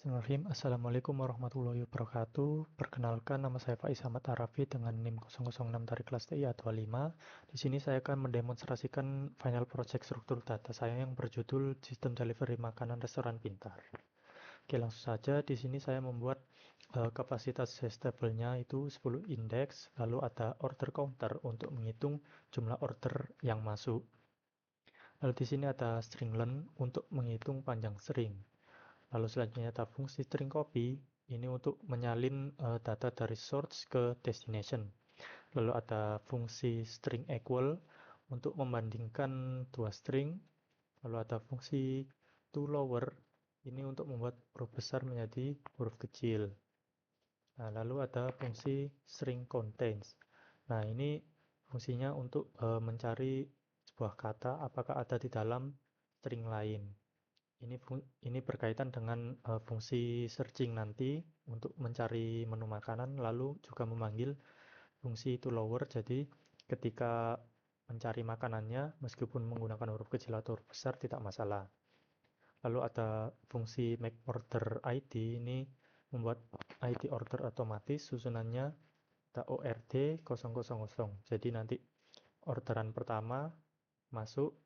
Bismillahirrahmanirrahim. Assalamualaikum warahmatullahi wabarakatuh. Perkenalkan, nama saya Faiz Ahmad Arafi dengan NIM 006 dari kelas TI A25. Di sini saya akan mendemonstrasikan final project struktur data saya yang berjudul Sistem Delivery Makanan Restoran Pintar. Oke, langsung saja. Di sini saya membuat kapasitas table-nya itu 10 indeks, lalu ada order counter untuk menghitung jumlah order yang masuk. Lalu di sini ada string len untuk menghitung panjang string. Lalu selanjutnya ada fungsi string copy, ini untuk menyalin data dari source ke destination. Lalu ada fungsi string equal untuk membandingkan dua string. Lalu ada fungsi to lower, ini untuk membuat huruf besar menjadi huruf kecil. Nah, lalu ada fungsi string contains. Nah, ini fungsinya untuk mencari sebuah kata apakah ada di dalam string lain. Ini berkaitan dengan fungsi searching nanti untuk mencari menu makanan, lalu juga memanggil fungsi to lower. Jadi ketika mencari makanannya, meskipun menggunakan huruf kecil atau huruf besar tidak masalah. Lalu ada fungsi make order ID, ini membuat ID order otomatis, susunannya ada ORD 000. Jadi nanti orderan pertama masuk,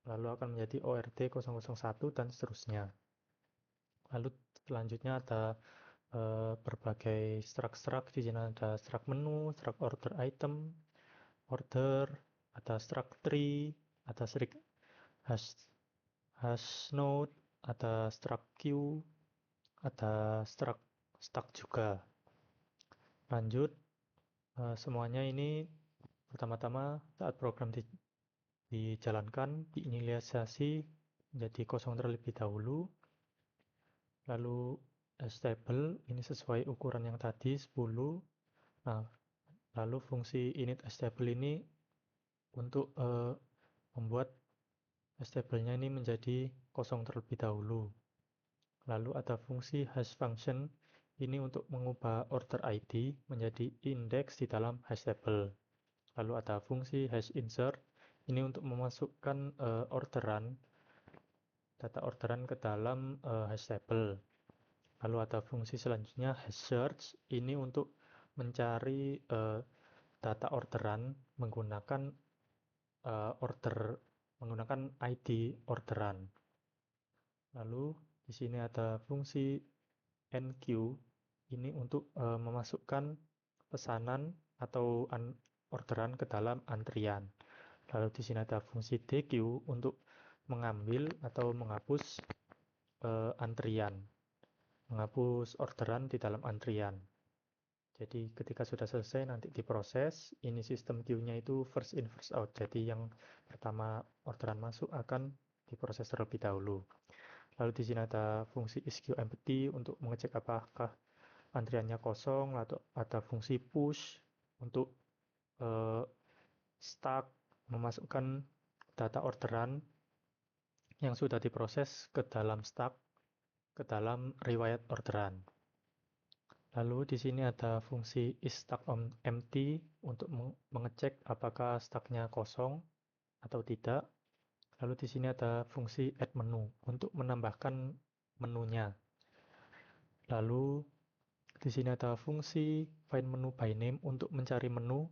lalu akan menjadi ORD 001 dan seterusnya. Lalu selanjutnya ada berbagai struct. Di sini ada struct menu, struct order item, order, ada struct tree, ada struct hash node, ada struct queue, ada struct stack juga. Lanjut, semuanya ini pertama-tama saat program dijalankan, diinisialisasi menjadi kosong terlebih dahulu. Lalu stable ini sesuai ukuran yang tadi 10. Nah, lalu fungsi init stable ini untuk membuat stable-nya ini menjadi kosong terlebih dahulu. Lalu ada fungsi hash function ini untuk mengubah order ID menjadi index di dalam hash table. Lalu ada fungsi hash insert ini untuk memasukkan data orderan ke dalam hash table. Lalu ada fungsi selanjutnya hash search, ini untuk mencari data orderan menggunakan menggunakan ID orderan. Lalu di sini ada fungsi enq, ini untuk memasukkan pesanan atau orderan ke dalam antrian. Lalu di sini ada fungsi dequeue untuk mengambil atau menghapus antrian, menghapus orderan di dalam antrian. Jadi ketika sudah selesai nanti diproses, ini sistem queue-nya itu first in first out. Jadi yang pertama orderan masuk akan diproses terlebih dahulu. Lalu di sini ada fungsi isQempty untuk mengecek apakah antriannya kosong, atau ada fungsi push untuk start memasukkan data orderan yang sudah diproses ke dalam stack, ke dalam riwayat orderan. Lalu di sini ada fungsi isStackEmpty untuk mengecek apakah stacknya kosong atau tidak. Lalu di sini ada fungsi add menu untuk menambahkan menunya. Lalu di sini ada fungsi find menu by name untuk mencari menu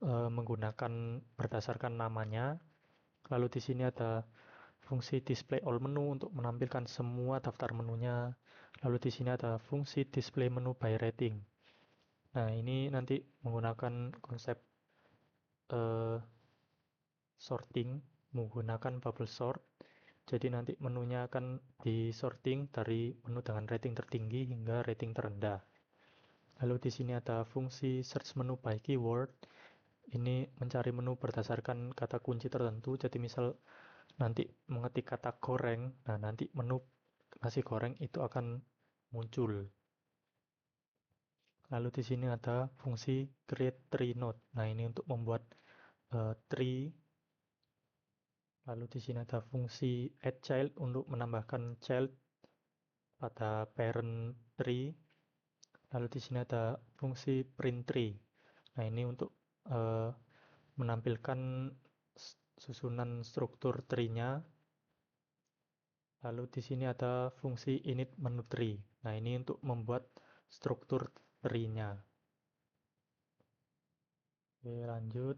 menggunakan berdasarkan namanya. Lalu di sini ada fungsi display all menu untuk menampilkan semua daftar menunya. Lalu di sini ada fungsi display menu by rating. Nah, ini nanti menggunakan konsep sorting, menggunakan bubble sort. Jadi nanti menunya akan disorting dari menu dengan rating tertinggi hingga rating terendah. Lalu di sini ada fungsi search menu by keyword. Ini mencari menu berdasarkan kata kunci tertentu. Jadi misal nanti mengetik kata goreng, nah nanti menu nasi goreng itu akan muncul. Lalu di sini ada fungsi create tree node. Nah, ini untuk membuat tree. Lalu di sini ada fungsi add child untuk menambahkan child pada parent tree. Lalu di sini ada fungsi print tree. Nah, ini untuk menampilkan susunan struktur tree-nya Lalu di sini ada fungsi init menu tree. Nah, ini untuk membuat struktur tree-nya. Oke, lanjut.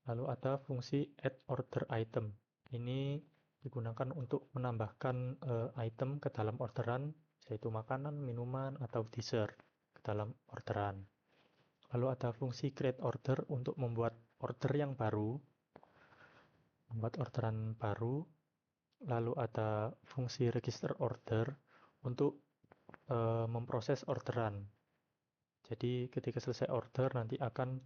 Lalu ada fungsi add order item. Ini digunakan untuk menambahkan item ke dalam orderan, yaitu makanan, minuman, atau dessert ke dalam orderan. Lalu ada fungsi create order untuk membuat order yang baru, membuat orderan baru. Lalu ada fungsi register order untuk memproses orderan. Jadi ketika selesai order nanti akan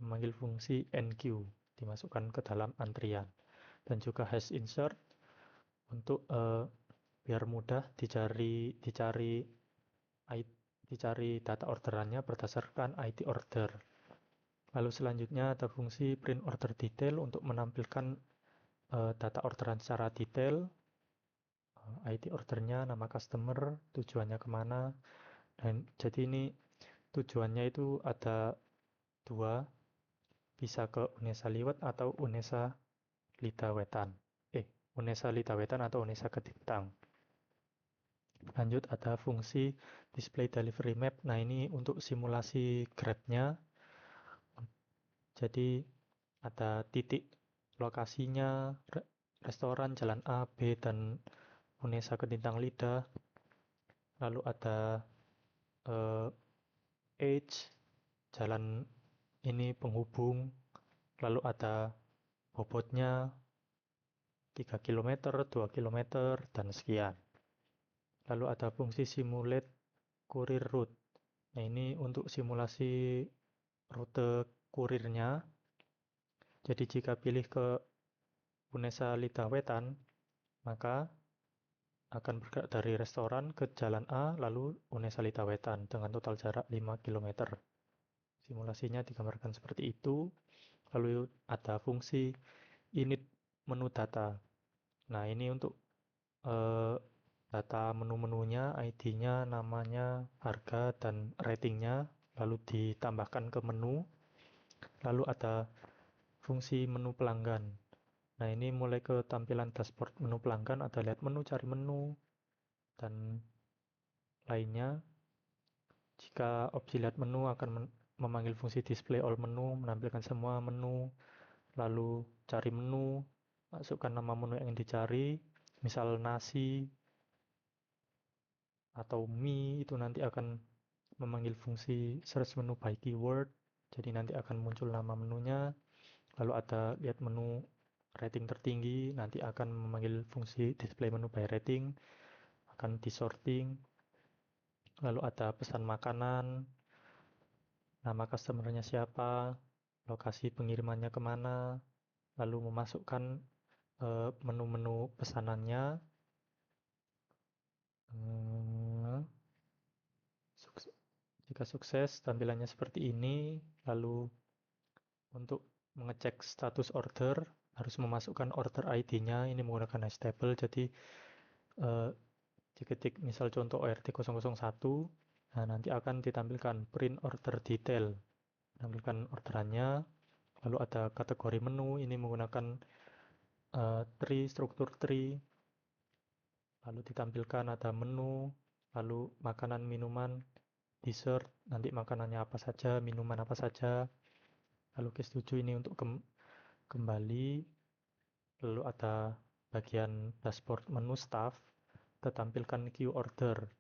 memanggil fungsi enqueue, dimasukkan ke dalam antrian. Dan juga hash insert untuk biar mudah dicari data orderannya berdasarkan ID order. Lalu selanjutnya ada fungsi print order detail untuk menampilkan data orderan secara detail, ID ordernya, nama customer, tujuannya kemana. Dan jadi ini tujuannya itu ada dua, bisa ke Unesa Liwet atau Unesa Lida Wetan. Unesa Lida Wetan atau Unesa Keditang. Lanjut ada fungsi display delivery map. Nah, ini untuk simulasi Grab-nya. Jadi ada titik lokasinya, restoran Jalan A, B, dan Unesa Keditang Lida. Lalu ada age, jalan ini penghubung. Lalu ada bobotnya 3 km, 2 km, dan sekian. Lalu ada fungsi simulate kurir route. Nah, ini untuk simulasi rute kurirnya. Jadi jika pilih ke Unesa Lida Wetan, maka akan bergerak dari restoran ke jalan A lalu Unesa Lida Wetan dengan total jarak 5 km. Simulasinya digambarkan seperti itu. Lalu ada fungsi init menu data. Nah, ini untuk data menu-menunya, ID-nya, namanya, harga, dan ratingnya, lalu ditambahkan ke menu. Lalu ada fungsi menu pelanggan. Nah, ini mulai ke tampilan dashboard menu pelanggan, ada lihat menu, cari menu, dan lainnya. Jika opsi lihat menu akan memanggil fungsi display all menu, menampilkan semua menu, lalu cari menu, masukkan nama menu yang ingin dicari, misal nasi atau mie, itu nanti akan memanggil fungsi search menu by keyword, jadi nanti akan muncul nama menunya. Lalu ada lihat menu rating tertinggi, nanti akan memanggil fungsi display menu by rating, akan disorting. Lalu ada pesan makanan, nama customernya siapa, lokasi pengirimannya kemana, lalu memasukkan menu-menu pesanannya. Jika sukses, tampilannya seperti ini. Lalu untuk mengecek status order, harus memasukkan order ID-nya. Ini menggunakan hash table. Jadi diketik misal contoh ORT 001. Nah, nanti akan ditampilkan print order detail. Menampilkan orderannya. Lalu ada kategori menu. Ini menggunakan tree, struktur tree. Lalu ditampilkan ada menu. Lalu makanan, minuman, dessert, nanti makanannya apa saja, minuman apa saja. Lalu case 7 ini untuk kembali. Lalu ada bagian dashboard menu staff, tertampilkan queue order.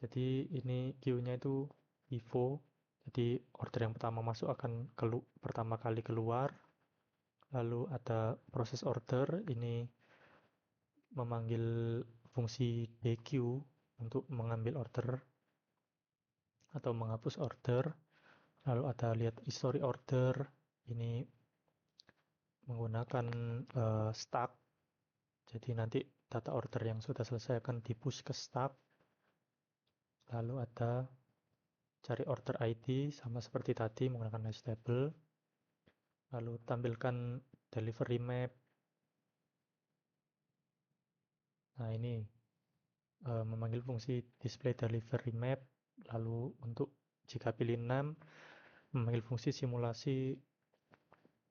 Jadi ini queue-nya itu IVO. Jadi order yang pertama masuk akan pertama kali keluar. Lalu ada proses order, ini memanggil fungsi DQ untuk mengambil order atau menghapus order. Lalu ada lihat history order, ini menggunakan stack. Jadi nanti data order yang sudah selesai akan di-push ke stack. Lalu ada cari order ID sama seperti tadi menggunakan hash table. Lalu tampilkan delivery map. Nah, ini memanggil fungsi display delivery map. Lalu untuk jika pilih 6, memanggil fungsi simulasi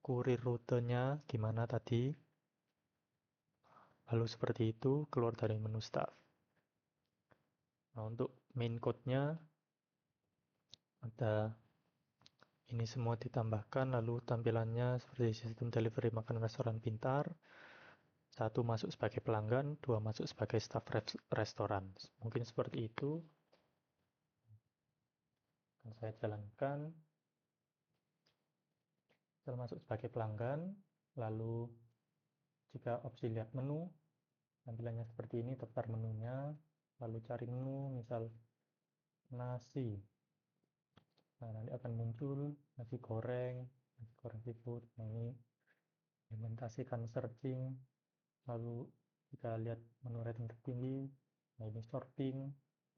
kurir rutenya gimana tadi. Lalu seperti itu keluar dari menu start. Nah, untuk main code-nya ada ini semua ditambahkan, lalu tampilannya seperti sistem delivery makanan restoran pintar. Satu masuk sebagai pelanggan, dua masuk sebagai staff restoran. Mungkin seperti itu. Akan saya jalankan. Saya masuk sebagai pelanggan, lalu jika opsi lihat menu, tampilannya seperti ini, daftar menunya, lalu cari menu, misal nasi. Nah, nanti akan muncul nasi goreng seafood. Nah, ini implementasikan searching, lalu jika lihat menu rating tertinggi, nah ini sorting,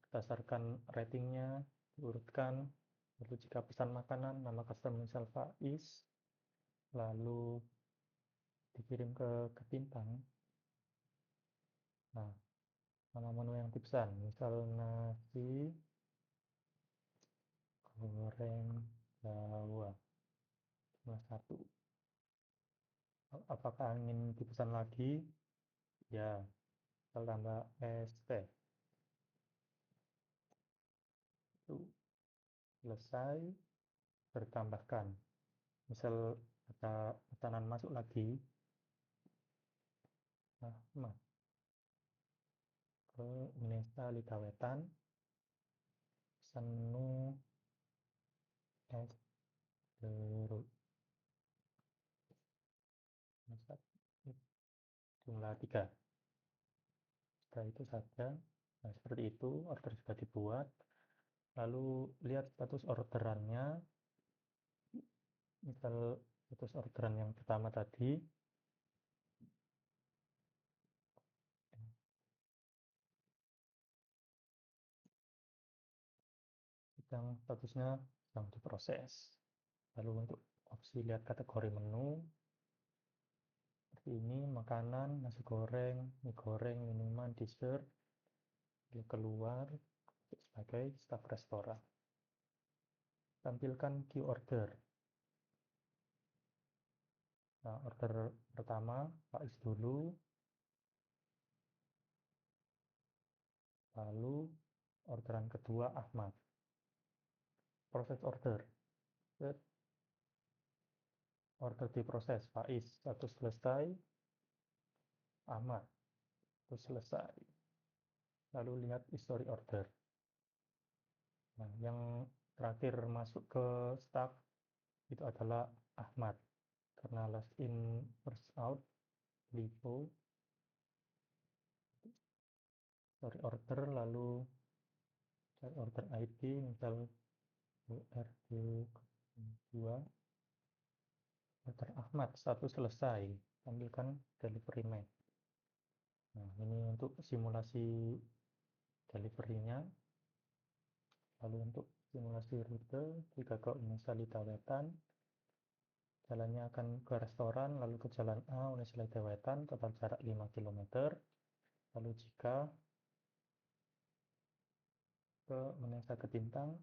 berdasarkan ratingnya, diurutkan, lalu jika pesan makanan, nama customer misal Faiz, lalu dikirim ke Ketintang. Nah, nama menu yang dipesan, misal nasi goreng Jawa, cuma satu. Apakah ingin dipesan lagi? Ya, tambah ST. Itu selesai, bertambahkan. Misal ada pesanan masuk lagi, nah, ke Indonesia Lidawetan, pesan menu es jeruk, jumlah 3. Setelah itu saja. Nah, seperti itu order sudah dibuat. Lalu lihat status orderannya. Misal status orderan yang pertama tadi, yang statusnya sedang diproses. Lalu untuk opsi lihat kategori menu, seperti ini, makanan, nasi goreng, mie goreng, minuman, dessert, lalu keluar sebagai staff restoran. Tampilkan queue order. Nah, order pertama Faiz dulu, lalu orderan kedua Ahmad. Proses order. Order diproses, Faiz satu selesai, Ahmad itu selesai. Lalu lihat history order. Nah, yang terakhir masuk ke staff itu adalah Ahmad, karena last in first out, LIFO, history order, lalu cari order ID, misal URD2, order Ahmad satu selesai, tampilkan delivery map. Nah, ini untuk simulasi delivery-nya. Lalu untuk simulasi rute, jika ke Indonesia Lidawetan, jalannya akan ke restoran, lalu ke jalan A, Indonesia Lidawetan, total jarak 5 km. Lalu jika ke Indonesia Ketintang,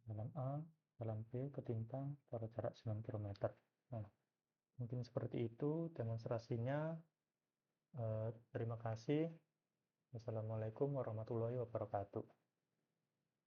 jalan A, jalan B, Ketintang, total jarak 9 km. Nah, mungkin seperti itu demonstrasinya. Terima kasih. Wassalamualaikum warahmatullahi wabarakatuh.